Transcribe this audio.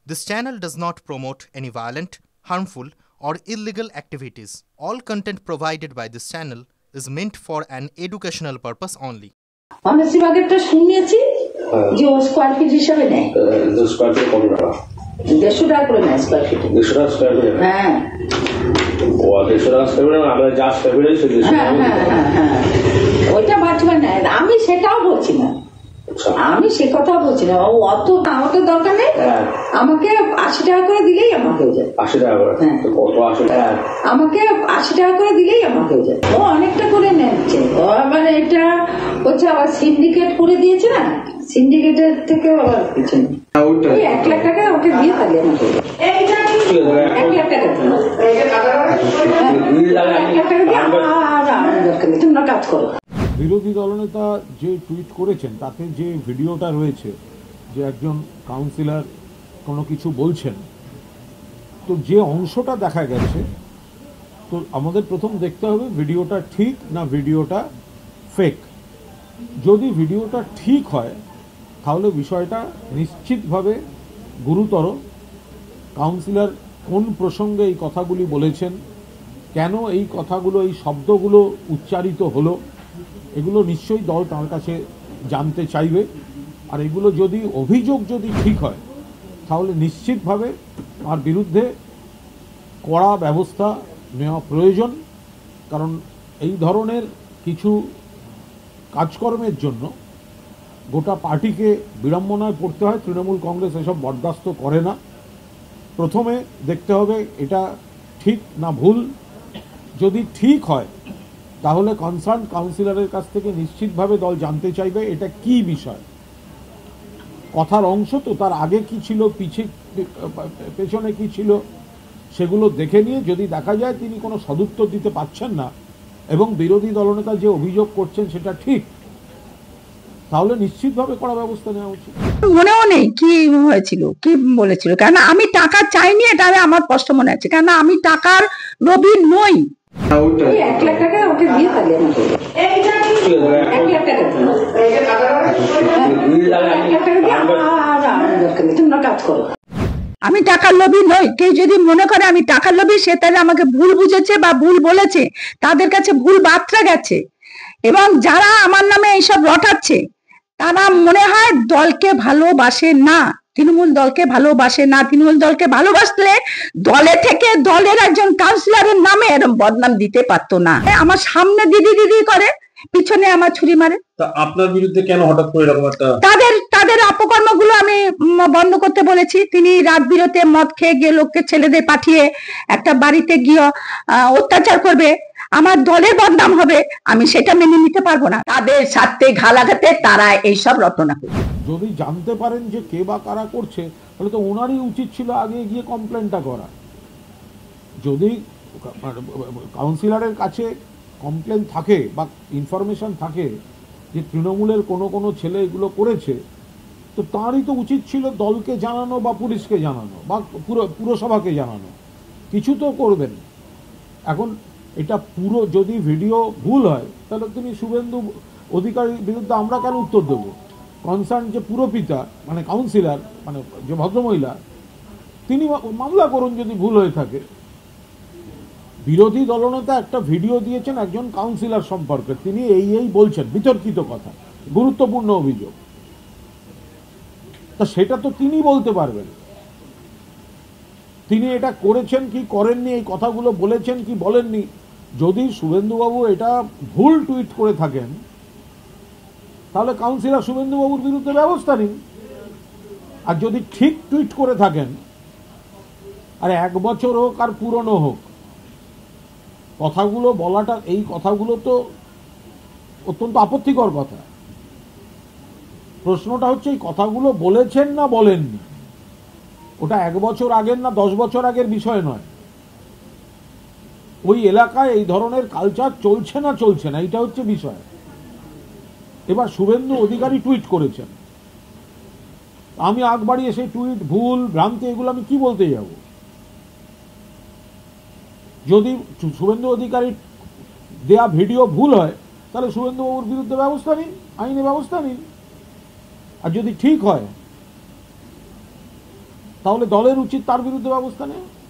This channel does not promote any violent, harmful, or illegal activities. All content provided by this channel is meant for an educational purpose only. আমরা সিবাগেরটা শুনিয়েছি যে ও square feet হিসাবে নেয়। Square feet কত টাকা? 150 টাকা করে নেয় square feet. 150 টাকা স্কয়ার ফিট? হ্যাঁ। ও 150 টাকা স্কয়ার ফিট আমরা যা স্কয়ার ফিট আছে হ্যাঁ ওইটা বাঁচবে না, আমি সেটাও বলছি না, আমি সে কথা বলছি না। ও অত আমাকে দরকার নেই, আমাকে 80 টাকা করে দিলেই আমার হয়ে যায়। 80 টাকা করে? কত 80 টাকা? আমাকে 80 টাকা করে দিলেই আমার হয়ে যায়। ও অনেকটা করে নিচ্ছে, ও আবার এটা হচ্ছে আবার সিন্ডিকেট করে দিয়েছে না, সিন্ডিকেটের থেকে আবার কিছু নেই। 1 লাখ টাকা ওকে দিয়ে তাহলে আমার হয়ে যায়। 1 লাখ টাকা দিয়ে তোমরা কাজ করো। বিরোধী দলনেতা যে টুইট করেছেন তাতে যে ভিডিওটা রয়েছে যে একজন কাউন্সিলর কোনো কিছু বলছেন, তো যে অংশটা দেখা গেছে, তো আমাদের প্রথম দেখতে হবে ভিডিওটা ঠিক না ভিডিওটা ফেক। যদি ভিডিওটা ঠিক হয় তাহলে বিষয়টা নিশ্চিতভাবে গুরুতর। কাউন্সিলর কোন প্রসঙ্গে এই কথাগুলি বলেছেন, কেন এই কথাগুলো, এই শব্দগুলো উচ্চারিত হলো, এগুলো নিশ্চয়ই দল তার কাছে জানতে চাইবে। আর এগুলো যদি অভিযোগ যদি ঠিক হয় তাহলে নিশ্চিতভাবে তার বিরুদ্ধে কড়া ব্যবস্থা নেওয়া প্রয়োজন। কারণ এই ধরনের কিছু কাজকর্মের জন্য গোটা পার্টিকে বিড়ম্বনায় পড়তে হয়। তৃণমূল কংগ্রেস এসব বরদাস্ত করে না। প্রথমে দেখতে হবে এটা ঠিক না ভুল। যদি ঠিক হয় তাহলে কনসার্ন কাউন্সিলরের কাছ থেকে নিশ্চিতভাবে দল জানতে চাইবে এটা কি বিষয়, কথার অংশ তো, তার আগে কি ছিল, পেছনে কি ছিল, সেগুলো দেখে নিয়ে যদি দেখা যায় তিনি কোনো সদুত্তর দিতে পারছেন না এবং বিরোধী দলনেতা যে অভিযোগ করছেন সেটা ঠিক, তাহলে নিশ্চিতভাবে কড়া ব্যবস্থা নেওয়া উচিত। মনেও নেই কি হয়েছিল, কি বলেছিল, কারণ আমি টাকা চাইনি, এটা আমার স্পষ্ট মনে আছে, কারণ আমি টাকার লোভী নই। 1 লাখ টাকা ওকে দিয়ে তাহলে 1 লাখ টাকা তোমরা কাজ করো। আমি টাকার লোভী নই। কেউ যদি মনে করে আমি টাকার লোভী, সে তাহলে আমাকে ভুল বুঝেছে বা ভুল বলেছে, তাদের কাছে ভুল বার্তা গেছে। এবং যারা আমার নামে এইসব রটাচ্ছে তারা মনে হয় দলকে ভালোবাসে না, তৃণমূল দলকে ভালোবাসে না। তৃণমূল দলকে ভালোবাসলে দলে থেকে দলের একজন কাউন্সিলরের নামে এরকম বদনাম দিতে পারতো না। আমার সামনে দিদি দিদি করে, পিছনে আমার ছুরি মারে। আপনার বিরুদ্ধে কেন হঠাৎ করে এরকম একটা? তাদের অপকর্মগুলো আমি বন্ধ করতে বলেছি। তিনি রাত বিরতে মদ খেয়ে গিয়ে লোককে, ছেলেদের পাঠিয়ে একটা বাড়িতে গিয়ে অত্যাচার করবে, আমার দলের বদনাম হবে, আমি সেটা মেনে নিতে পারবো না। তাদের স্বার্থে ঘা লাগাতে তারা এইসব রটনা করে। যদি জানতে পারেন যে কে বা কারা করছে তাহলে তো ওনারই উচিত ছিল আগে গিয়ে কমপ্লেনটা করা। যদি কাউন্সিলরের কাছে কমপ্লেন থাকে বা ইনফরমেশন থাকে যে তৃণমূলের কোনো ছেলে এগুলো করেছে, তো তারই তো উচিত ছিল দলকে জানানো বা পুলিশকে জানানো বা পুরসভাকে জানানো, কিছু তো করবেন। এখন এটা পুরো যদি ভিডিও ভুল হয় তাহলে তিনি শুভেন্দু অধিকারীর বিরুদ্ধে আমরা কেন উত্তর দেবো? কনসার্ন যে পুরপিতা মানে কাউন্সিলর মানে যে ভদ্রমহিলা, তিনি মামলা করুন যদি ভুল হয়ে থাকে। বিরোধী দলনেতা একটা ভিডিও দিয়েছেন একজন কাউন্সিলর সম্পর্কে, তিনি এই বলছেন বিতর্কিত কথা, গুরুত্বপূর্ণ অভিযোগ, তা সেটা তো তিনি বলতে পারবেন। তিনি এটা করেছেন কি করেননি, এই কথাগুলো বলেছেন কি বলেননি। যদি শুভেন্দুবাবু এটা ভুল টুইট করে থাকেন তাহলে কাউন্সিলর শুভেন্দুবাবুর বিরুদ্ধে ব্যবস্থা নিন। আর যদি ঠিক টুইট করে থাকেন, আর 1 বছর হোক আর পুরনো হোক, কথাগুলো বলাটা, এই কথাগুলো তো অত্যন্ত আপত্তিকর কথা। প্রশ্নটা হচ্ছে এই কথাগুলো বলেছেন না বলেননি, ওটা 1 বছর আগের না 10 বছর আগের বিষয় নয়। ওই এলাকায় এই ধরনের কালচার চলছে না চলছে না, এটা হচ্ছে বিষয়। এবার শুভেন্দু অধিকারী টুইট করেছেন, আমি আগ বাড়িয়ে সেই টুইট ভুল ভ্রান্তি এগুলো আমি কি বলতে যাব? যদি শুভেন্দু অধিকারী দেয়া ভিডিও ভুল হয় তাহলে শুভেন্দুবাবুর বিরুদ্ধে ব্যবস্থা নিন, আইনি ব্যবস্থা নিন। আর যদি ঠিক হয় তাহলে দলের উচিত তার বিরুদ্ধে ব্যবস্থা নেওয়া।